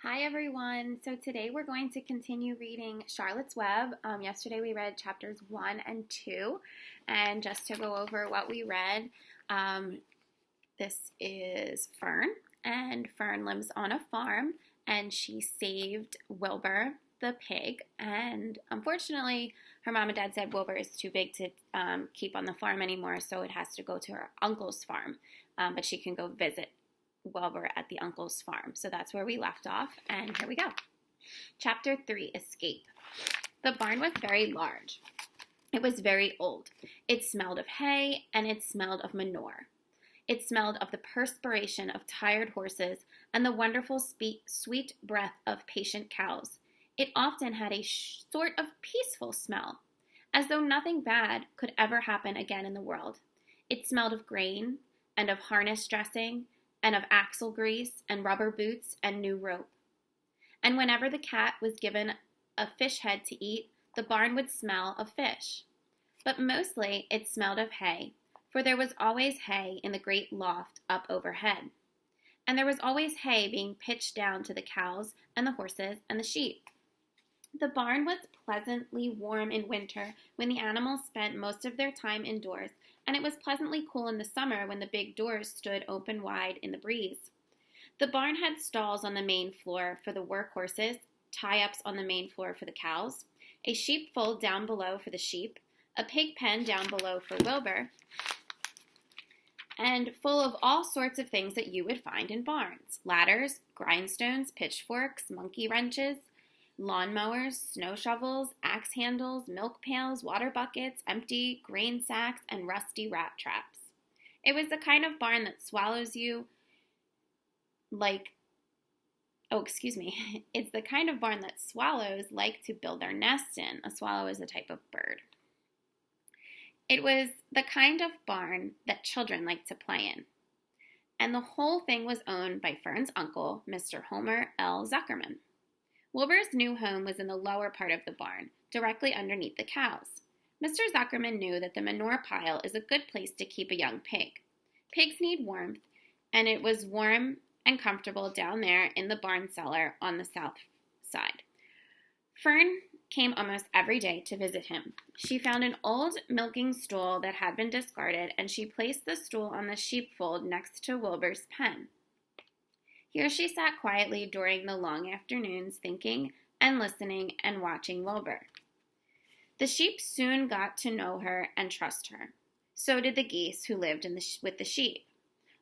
Hi everyone. So today we're going to continue reading Charlotte's Web. Yesterday we read chapters 1 and 2, and just to go over what we read, this is Fern, and Fern lives on a farm, and she saved Wilbur the pig, and unfortunately her mom and dad said Wilbur is too big to keep on the farm anymore, so it has to go to her uncle's farm, but she can go visit Wilbur at the uncle's farm. So that's where we left off, and here we go. Chapter 3, Escape. The barn was very large. It was very old. It smelled of hay, and it smelled of manure. It smelled of the perspiration of tired horses and the wonderful sweet breath of patient cows. It often had a sort of peaceful smell, as though nothing bad could ever happen again in the world. It smelled of grain, and of harness dressing, and of axle grease, and rubber boots, and new rope. And whenever the cat was given a fish head to eat, the barn would smell of fish. But mostly it smelled of hay, for there was always hay in the great loft up overhead. And there was always hay being pitched down to the cows, and the horses, and the sheep. The barn was pleasantly warm in winter when the animals spent most of their time indoors, and it was pleasantly cool in the summer when the big doors stood open wide in the breeze. The barn had stalls on the main floor for the work horses, tie-ups on the main floor for the cows, a sheepfold down below for the sheep, a pig pen down below for Wilbur, and full of all sorts of things that you would find in barns: ladders, grindstones, pitchforks, monkey wrenches, lawnmowers, snow shovels, axe handles, milk pails, water buckets, empty grain sacks, and rusty rat traps. It was the kind of barn that swallows you It's the kind of barn that swallows like to build their nests in. A swallow is a type of bird. It was the kind of barn that children like to play in. And the whole thing was owned by Fern's uncle, Mr. Homer L. Zuckerman. Wilbur's new home was in the lower part of the barn, directly underneath the cows. Mr. Zuckerman knew that the manure pile is a good place to keep a young pig. Pigs need warmth, and it was warm and comfortable down there in the barn cellar on the south side. Fern came almost every day to visit him. She found an old milking stool that had been discarded, and she placed the stool on the sheepfold next to Wilbur's pen. Here she sat quietly during the long afternoons, thinking and listening and watching Wilbur. The sheep soon got to know her and trust her. So did the geese who lived with the sheep.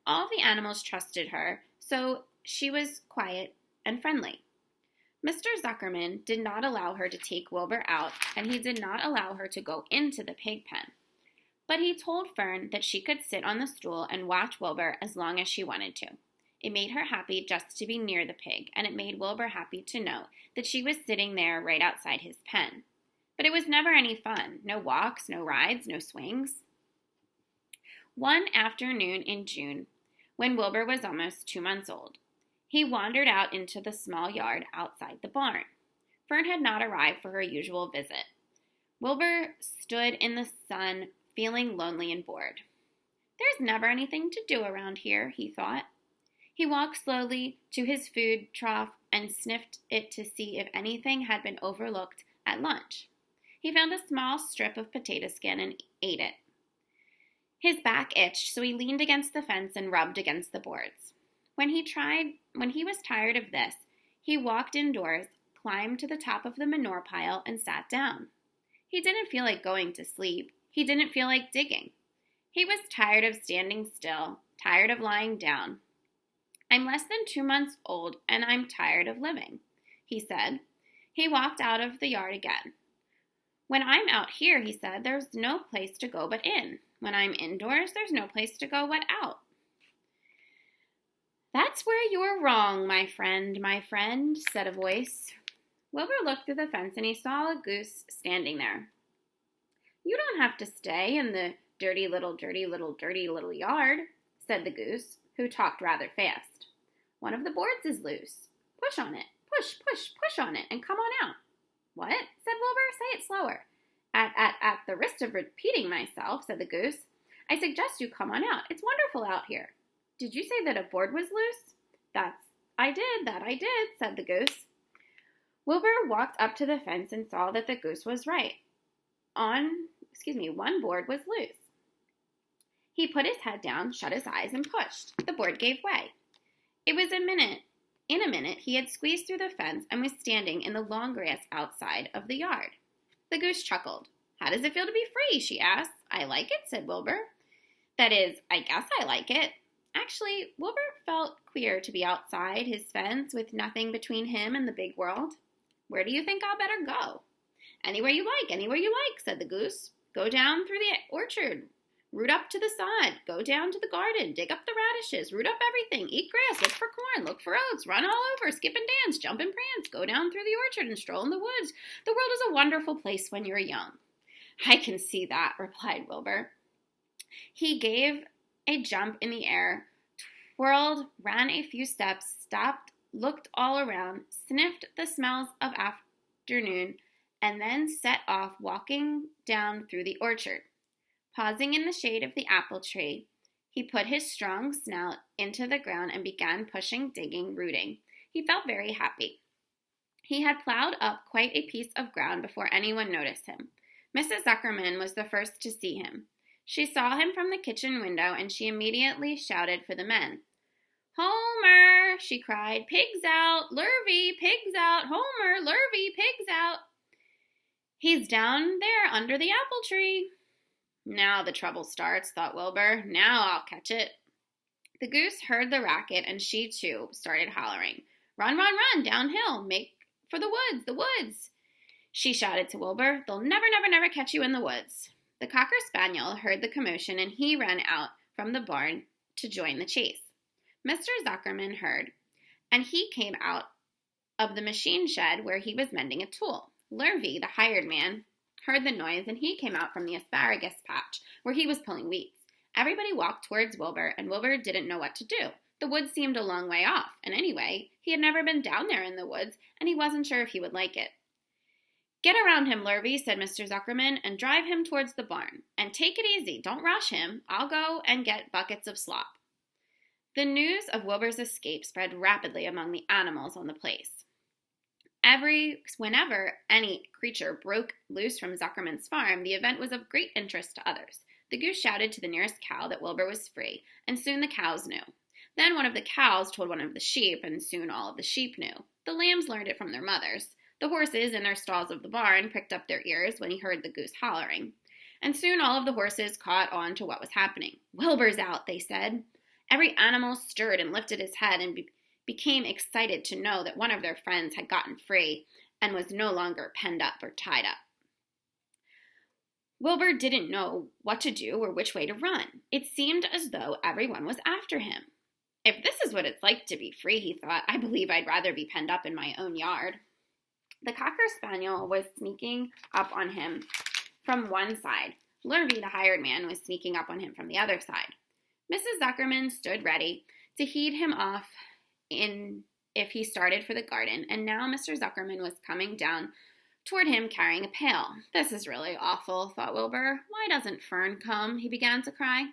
All the animals trusted her, so she was quiet and friendly. Mr. Zuckerman did not allow her to take Wilbur out, and he did not allow her to go into the pig pen. But he told Fern that she could sit on the stool and watch Wilbur as long as she wanted to. It made her happy just to be near the pig, and it made Wilbur happy to know that she was sitting there right outside his pen. But it was never any fun. No walks, no rides, no swings. One afternoon in June, when Wilbur was almost 2 months old, he wandered out into the small yard outside the barn. Fern had not arrived for her usual visit. Wilbur stood in the sun, feeling lonely and bored. "There's never anything to do around here," he thought. He walked slowly to his food trough and sniffed it to see if anything had been overlooked at lunch. He found a small strip of potato skin and ate it. His back itched, so he leaned against the fence and rubbed against the boards. When he was tired of this, he walked indoors, climbed to the top of the manure pile, and sat down. He didn't feel like going to sleep. He didn't feel like digging. He was tired of standing still, tired of lying down. "I'm less than 2 months old, and I'm tired of living," he said. He walked out of the yard again. "When I'm out here," he said, "there's no place to go but in. When I'm indoors, there's no place to go but out." "That's where you're wrong, my friend," said a voice. Wilbur looked through the fence, and he saw a goose standing there. "You don't have to stay in the dirty little yard," said the goose, who talked rather fast. "One of the boards is loose. Push on it. Push on it, and come on out." "What?" said Wilbur. "Say it slower." At the risk of repeating myself," said the goose, "I suggest you come on out. It's wonderful out here." "Did you say that a board was loose?" I did, said the goose. Wilbur walked up to the fence and saw that the goose was right. One board was loose. He put his head down, shut his eyes, and pushed. The board gave way. In a minute, he had squeezed through the fence and was standing in the long grass outside of the yard. The goose chuckled. How does it feel to be free? She asked. I like it, said Wilbur. That is, I guess I like it. Actually, Wilbur felt queer to be outside his fence with nothing between him and the big world. Where do you think I'll better go? Anywhere you like, said the goose. Go down through the orchard, root up to the sod, go down to the garden, dig up the radishes, root up everything, eat grass, look for corn, look for oats, run all over, skip and dance, jump and prance, go down through the orchard and stroll in the woods. The world is a wonderful place when you're young. I can see that, replied Wilbur. He gave a jump in the air, twirled, ran a few steps, stopped, looked all around, sniffed the smells of afternoon, and then set off walking down through the orchard. Pausing in the shade of the apple tree, he put his strong snout into the ground and began pushing, digging, rooting. He felt very happy. He had plowed up quite a piece of ground before anyone noticed him. Mrs. Zuckerman was the first to see him. She saw him from the kitchen window, and she immediately shouted for the men. Homer, she cried, pigs out, Lurvy, pigs out, Homer, Lurvy, pigs out. He's down there under the apple tree. Now the trouble starts, thought Wilbur. Now I'll catch it. The goose heard the racket, and she, too, started hollering. Run, run, run, downhill, make for the woods, she shouted to Wilbur. They'll never, never, never catch you in the woods. The Cocker Spaniel heard the commotion, and he ran out from the barn to join the chase. Mr. Zuckerman heard, and he came out of the machine shed where he was mending a tool. Lurvy, the hired man, heard the noise, and he came out from the asparagus patch where he was pulling weeds. Everybody walked towards Wilbur, and Wilbur didn't know what to do. The woods seemed a long way off, and anyway, he had never been down there in the woods, and he wasn't sure if he would like it. Get around him, Lurvy, said Mr. Zuckerman, and drive him towards the barn. And take it easy. Don't rush him. I'll go and get buckets of slop. The news of Wilbur's escape spread rapidly among the animals on the place. Whenever any creature broke loose from Zuckerman's farm, the event was of great interest to others. The goose shouted to the nearest cow that Wilbur was free, and soon the cows knew. Then one of the cows told one of the sheep, and soon all of the sheep knew. The lambs learned it from their mothers. The horses in their stalls of the barn pricked up their ears when he heard the goose hollering. And soon all of the horses caught on to what was happening. Wilbur's out, they said. Every animal stirred and lifted his head and became excited to know that one of their friends had gotten free and was no longer penned up or tied up. Wilbur didn't know what to do or which way to run. It seemed as though everyone was after him. If this is what it's like to be free, he thought, I believe I'd rather be penned up in my own yard. The Cocker Spaniel was sneaking up on him from one side. Lurvy, the hired man, was sneaking up on him from the other side. Mrs. Zuckerman stood ready to head him off if he started for the garden, and now Mr. Zuckerman was coming down toward him carrying a pail. This is really awful, thought Wilbur. Why doesn't Fern come? He began to cry.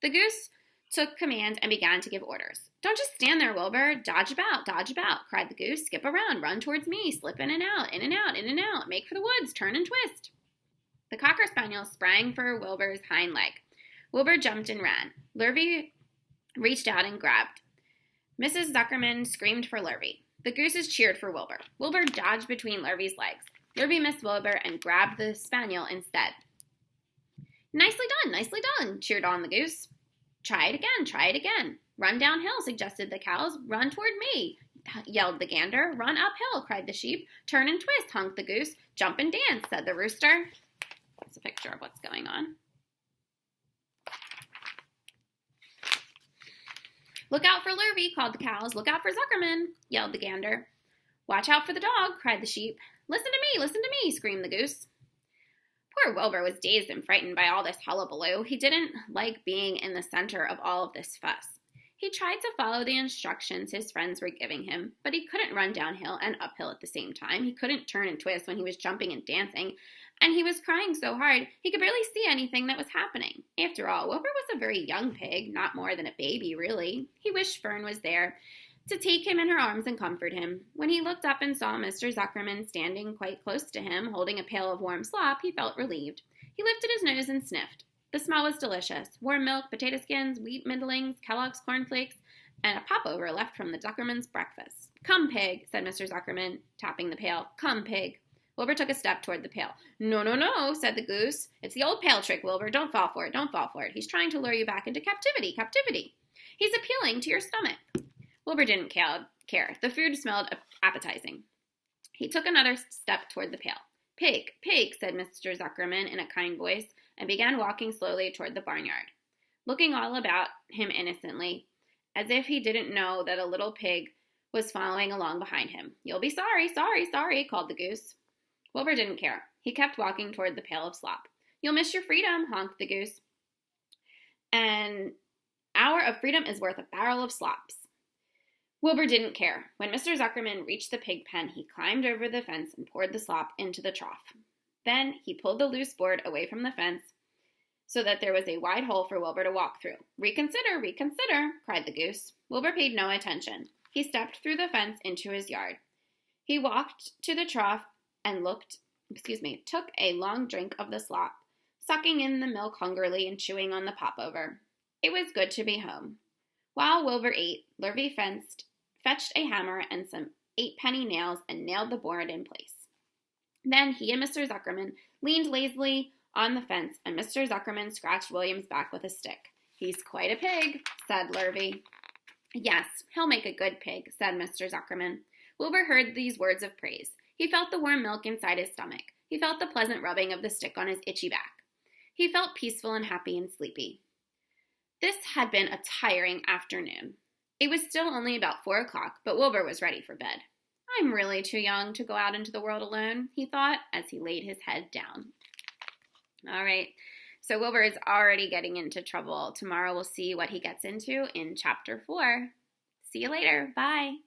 The goose took command and began to give orders. Don't just stand there, Wilbur. Dodge about, cried the goose. Skip around, run towards me, slip in and out, in and out, in and out. Make for the woods, turn and twist. The Cocker Spaniel sprang for Wilbur's hind leg. Wilbur jumped and ran. Lurvy reached out and grabbed. Mrs. Zuckerman screamed for Lurvy. The gooses cheered for Wilbur. Wilbur dodged between Lurvy's legs. Lurvy missed Wilbur and grabbed the spaniel instead. Nicely done, cheered on the goose. Try it again. Run downhill, suggested the cows. Run toward me, yelled the gander. Run uphill, cried the sheep. Turn and twist, honked the goose. Jump and dance, said the rooster. That's a picture of what's going on. Look out for Lurvy, called the cows. Look out for Zuckerman, yelled the gander. Watch out for the dog, cried the sheep. Listen to me, screamed the goose. Poor Wilbur was dazed and frightened by all this hullabaloo. He didn't like being in the center of all of this fuss. He tried to follow the instructions his friends were giving him, but he couldn't run downhill and uphill at the same time. He couldn't turn and twist when he was jumping and dancing, and he was crying so hard he could barely see anything that was happening. After all, Wilbur was a very young pig, not more than a baby, really. He wished Fern was there, to take him in her arms and comfort him. When he looked up and saw Mr. Zuckerman standing quite close to him, holding a pail of warm slop, he felt relieved. He lifted his nose and sniffed. The smell was delicious. Warm milk, potato skins, wheat middlings, Kellogg's cornflakes, and a popover left from the Zuckerman's breakfast. "Come, Pig," said Mr. Zuckerman, tapping the pail. "Come, Pig." Wilbur took a step toward the pail. "No, no, no," said the goose. "It's the old pail trick, Wilbur. Don't fall for it. Don't fall for it. He's trying to lure you back into captivity. Captivity. He's appealing to your stomach." Wilbur didn't care. The food smelled appetizing. He took another step toward the pail. "Pig, Pig," said Mr. Zuckerman in a kind voice, and began walking slowly toward the barnyard, looking all about him innocently, as if he didn't know that a little pig was following along behind him. "You'll be sorry, sorry, sorry," called the goose. Wilbur didn't care. He kept walking toward the pail of slop. "You'll miss your freedom," honked the goose. "An hour of freedom is worth a barrel of slops." Wilbur didn't care. When Mr. Zuckerman reached the pig pen, he climbed over the fence and poured the slop into the trough. Then he pulled the loose board away from the fence so that there was a wide hole for Wilbur to walk through. "Reconsider, reconsider," cried the goose. Wilbur paid no attention. He stepped through the fence into his yard. He walked to the trough and took a long drink of the slop, sucking in the milk hungrily and chewing on the popover. It was good to be home. While Wilbur ate, Lurvy fetched a hammer and some 8-penny nails and nailed the board in place. Then he and Mr. Zuckerman leaned lazily on the fence, and Mr. Zuckerman scratched William's back with a stick. "He's quite a pig," said Lurvy. "Yes, he'll make a good pig," said Mr. Zuckerman. Wilbur heard these words of praise. He felt the warm milk inside his stomach. He felt the pleasant rubbing of the stick on his itchy back. He felt peaceful and happy and sleepy. This had been a tiring afternoon. It was still only about 4 o'clock, but Wilbur was ready for bed. "I'm really too young to go out into the world alone," he thought as he laid his head down. All right, so Wilbur is already getting into trouble. Tomorrow we'll see what he gets into in Chapter 4. See you later. Bye.